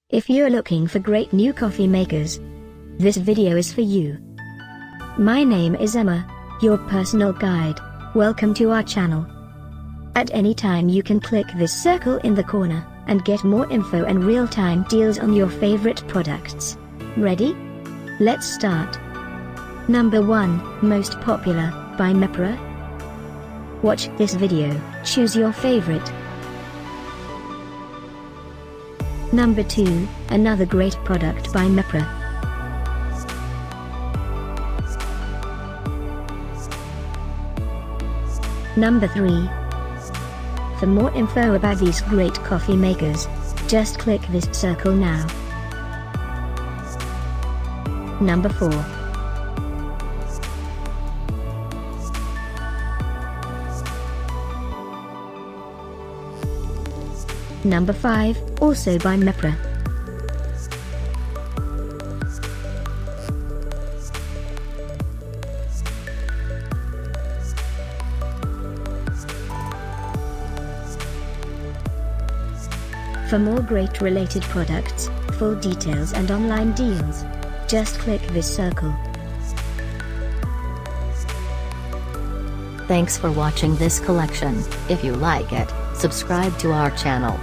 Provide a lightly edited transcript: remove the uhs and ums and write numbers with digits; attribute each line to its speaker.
Speaker 1: If you're looking for great new coffee makers, this video is for you. My name is Emma, your personal guide. Welcome to our channel. At any time you can click this circle in the corner, and get more info and real-time deals on your favorite products. Ready? Let's start. Number 1, Most Popular, by Mepra. Watch this video, choose your favorite. Number 2, another great product by Mepra. Number 3. For more info about these great coffee makers, just click this circle now. Number 4. Number 5, also by Mepra. For more great related products, full details and online deals, just click this circle.
Speaker 2: Thanks for watching this collection. If you like it, subscribe to our channel.